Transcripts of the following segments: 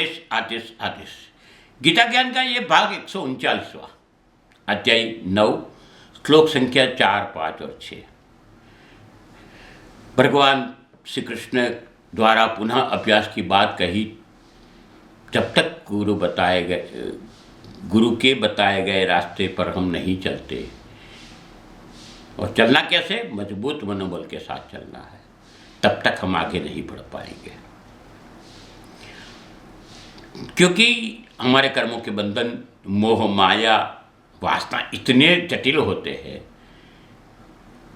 आदेश आदेश आदेश। गीता ज्ञान का ये भाग 139वां, अध्याय 9, श्लोक संख्या 4, 5 और 6। भगवान श्री कृष्ण द्वारा पुनः अभ्यास की बात कही। जब तक गुरु के बताए गए रास्ते पर हम नहीं चलते, और चलना कैसे, मजबूत मनोबल के साथ चलना है, तब तक हम आगे नहीं बढ़ पाएंगे। क्योंकि हमारे कर्मों के बंधन, मोह, माया, वासना इतने जटिल होते हैं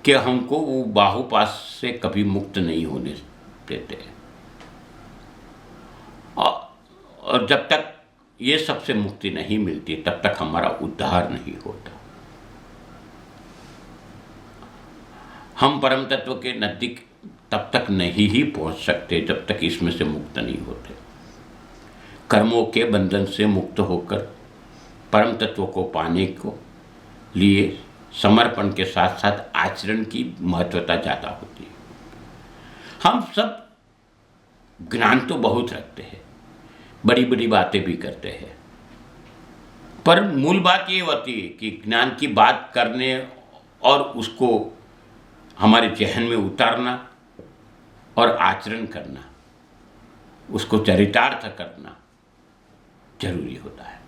कि हमको वो बाहुपाश से कभी मुक्त नहीं होने देते। और जब तक ये सबसे मुक्ति नहीं मिलती, तब तक हमारा उद्धार नहीं होता। हम परम तत्व के नजदीक तब तक नहीं ही पहुंच सकते जब तक इसमें से मुक्त नहीं होते। कर्मों के बंधन से मुक्त होकर परम तत्व को पाने को लिए समर्पण के साथ साथ आचरण की महत्वता ज़्यादा होती है। हम सब ज्ञान तो बहुत रखते हैं, बड़ी बड़ी बातें भी करते हैं, पर मूल बात ये होती है कि ज्ञान की बात करने और उसको हमारे जहन में उतारना और आचरण करना, उसको चरितार्थ करना जरूरी होता है।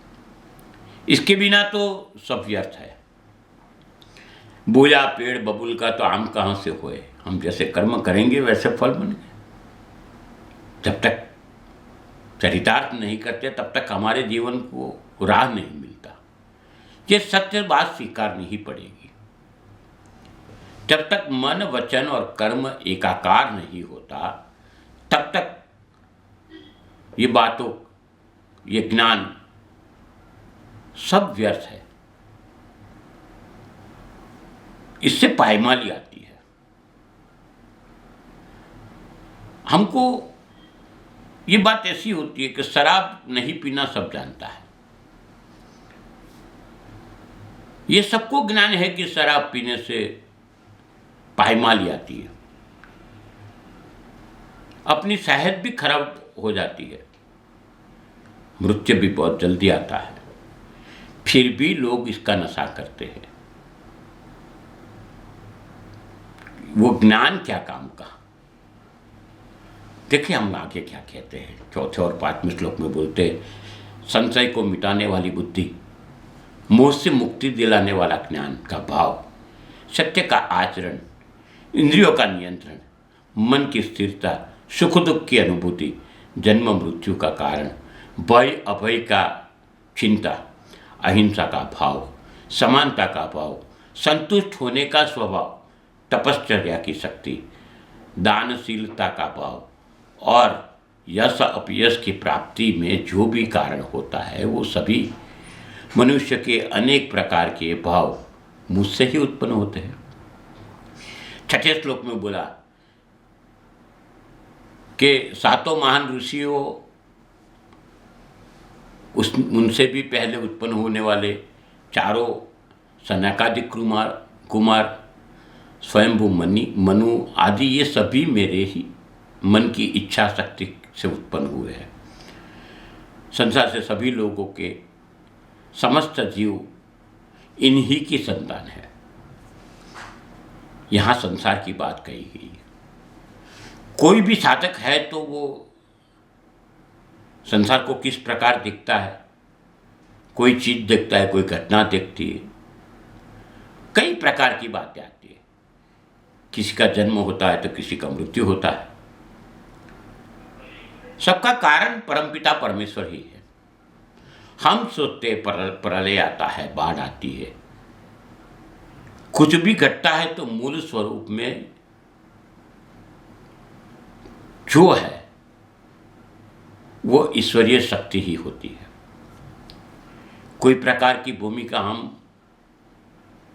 इसके बिना तो सब व्यर्थ है। बोया पेड़ बबूल का तो आम कहाँ से होए। हम जैसे कर्म करेंगे वैसे फल बनेंगे। जब तक चरितार्थ नहीं करते तब तक हमारे जीवन को राह नहीं मिलता। ये सत्य बात स्वीकारनी ही पड़ेगी। जब तक मन, वचन और कर्म एकाकार नहीं होता, तब तक ये बातों, ये ज्ञान सब व्यर्थ है। इससे पायमाली आती है। हमको ये बात ऐसी होती है कि शराब नहीं पीना सब जानता है। ये सबको ज्ञान है कि शराब पीने से पायमाली आती है, अपनी सेहत भी खराब हो जाती है, मृत्यु भी बहुत जल्दी आता है। फिर भी लोग इसका नशा करते हैं। वो ज्ञान क्या काम का। देखिए हम आगे क्या कहते हैं। 4 और 5वें श्लोक में बोलते हैं, संशय को मिटाने वाली बुद्धि, मोह से मुक्ति दिलाने वाला ज्ञान का भाव, सत्य का आचरण, इंद्रियों का नियंत्रण, मन की स्थिरता, सुख दुख की अनुभूति, जन्म मृत्यु का कारण, भय अभय का चिंता, अहिंसा का भाव, समानता का भाव, संतुष्ट होने का स्वभाव, तपश्चर्या की शक्ति, दानशीलता का भाव और यश अपयश की प्राप्ति में जो भी कारण होता है, वो सभी मनुष्य के अनेक प्रकार के भाव मुझसे ही उत्पन्न होते हैं। 6ठे श्लोक में बोला कि 7 महान ऋषियों, उनसे भी पहले उत्पन्न होने वाले 4 सनकादिक कुमार, स्वयंभू मनु आदि, ये सभी मेरे ही मन की इच्छा शक्ति से उत्पन्न हुए हैं। संसार से सभी लोगों के समस्त जीव इन्हीं की संतान है। यहाँ संसार की बात कही गई है। कोई भी साधक है तो वो संसार को किस प्रकार दिखता है, कोई चीज दिखता है, कोई घटना दिखती है, कई प्रकार की बातें आती है। किसी का जन्म होता है तो किसी का मृत्यु होता है। सबका कारण परमपिता परमेश्वर ही है। हम सोचते प्रलय आता है, बाढ़ आती है, कुछ भी घटता है तो मूल स्वरूप में जो है वो ईश्वरीय शक्ति ही होती है। कोई प्रकार की भूमिका हम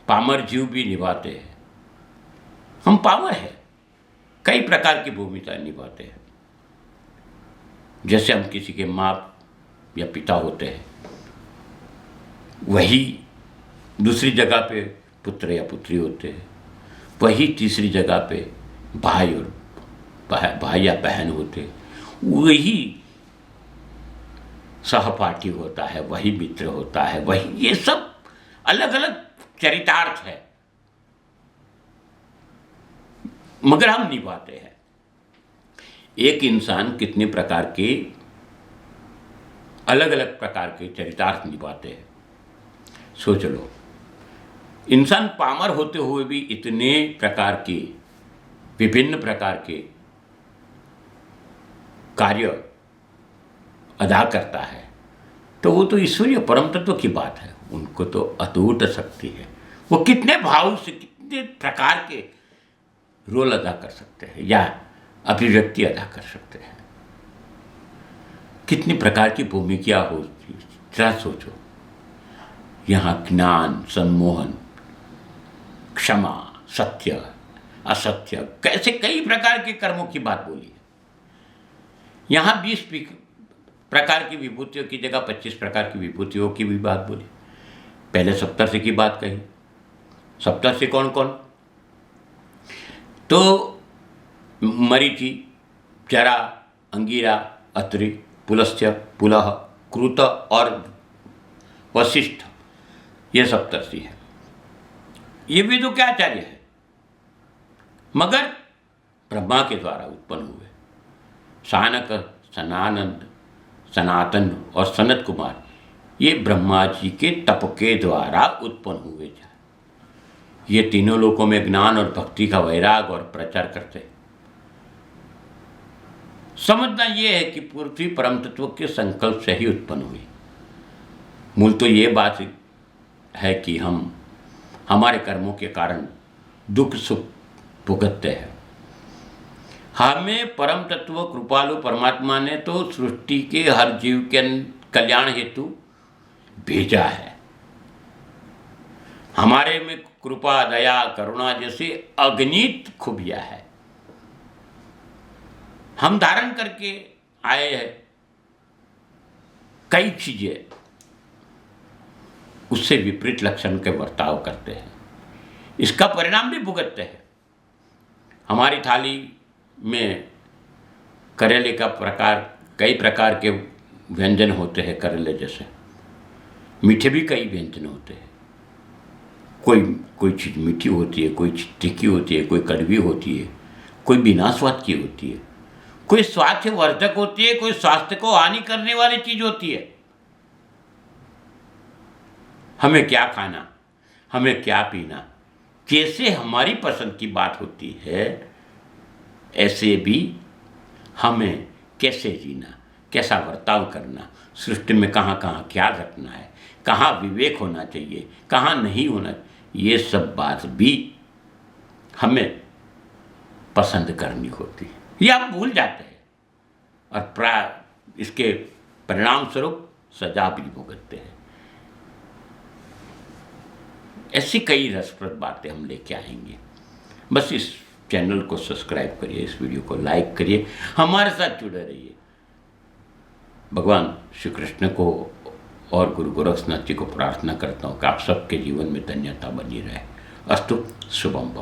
पामर जीव भी निभाते हैं। हम पामर है, कई प्रकार की भूमिका निभाते हैं। जैसे हम किसी के माँ या पिता होते हैं, वही दूसरी जगह पे पुत्र या पुत्री होते हैं, वही तीसरी जगह पे भाई या बहन होते हैं, वही सहपाठी होता है, वही मित्र होता है, वही, ये सब अलग अलग चरितार्थ है, मगर हम निभाते हैं। एक इंसान कितने प्रकार के अलग अलग प्रकार के चरितार्थ निभाते हैं, सोच लो। इंसान पामर होते हुए भी इतने प्रकार के, विभिन्न प्रकार के कार्य अदा करता है, तो वो तो ईश्वरीय परम तत्व की बात है। उनको तो अटूट शक्ति है, वो कितने भाव से कितने प्रकार के रोल अदा कर सकते हैं या अभिव्यक्ति अदा कर सकते हैं, कितनी प्रकार की भूमिका होती है। जरा सोचो, यहाँ ज्ञान, सम्मोहन, क्षमा, सत्य, असत्य, कैसे कई प्रकार के कर्मों की बात बोली है। यहाँ 20 प्रकार की विभूतियों की जगह 25 प्रकार की विभूतियों की भी बात बोली। पहले सप्तर्षि की बात कही। सप्तर्षि कौन कौन? तो मरीचि, जरा, अंगिरा, अत्रि, पुलस्त्य, पुलह, कृत और वशिष्ठ, ये सप्तर्षि है। ये वेदों के आचार्य है, मगर ब्रह्मा के द्वारा उत्पन्न हुए। शानक, सनानंद, सनातन और सनत कुमार, ये ब्रह्मा जी के तप के द्वारा उत्पन्न हुए थे। ये तीनों लोकों में ज्ञान और भक्ति का वैराग और प्रचार करते हैं। समझना ये है कि पृथ्वी परम तत्व के संकल्प से ही उत्पन्न हुई। मूल तो ये बात है कि हम हमारे कर्मों के कारण दुख सुख भुगतते हैं। हमें परम तत्व कृपालु परमात्मा ने तो सृष्टि के हर जीव के कल्याण हेतु भेजा है। हमारे में कृपा, दया, करुणा जैसे अगणित खूबियां है। हम धारण करके आए हैं कई चीजें, उससे विपरीत लक्षण के बर्ताव करते हैं, इसका परिणाम भी भुगतते हैं। हमारी थाली में करेले का प्रकार, कई प्रकार के व्यंजन होते हैं। करेले जैसे मीठे भी कई व्यंजन होते हैं। कोई चीज़ मीठी होती है, कोई चीज़ तीखी होती है, कोई कड़वी होती है, कोई बिना स्वाद की होती है, कोई स्वास्थ्य वर्धक होती है, कोई स्वास्थ्य को हानि करने वाली चीज होती है। हमें क्या खाना, हमें क्या पीना, जैसे हमारी पसंद की बात होती है, ऐसे भी हमें कैसे जीना, कैसा बर्ताव करना, सृष्टि में कहाँ कहाँ क्या घटना है, कहाँ विवेक होना चाहिए, कहाँ नहीं होना, ये सब बात भी हमें पसंद करनी होती है। ये आप भूल जाते हैं और इसके परिणाम स्वरूप सजा भी भुगतते हैं। ऐसी कई रसप्रद बातें हम लेके आएंगे। बस इस चैनल को सब्सक्राइब करिए, इस वीडियो को लाइक करिए, हमारे साथ जुड़े रहिए। भगवान श्री कृष्ण को और गुरु गोरक्षनाथ जी को प्रार्थना करता हूँ कि आप सबके जीवन में धन्यता बनी रहे। अस्तु, शुभम भवतु।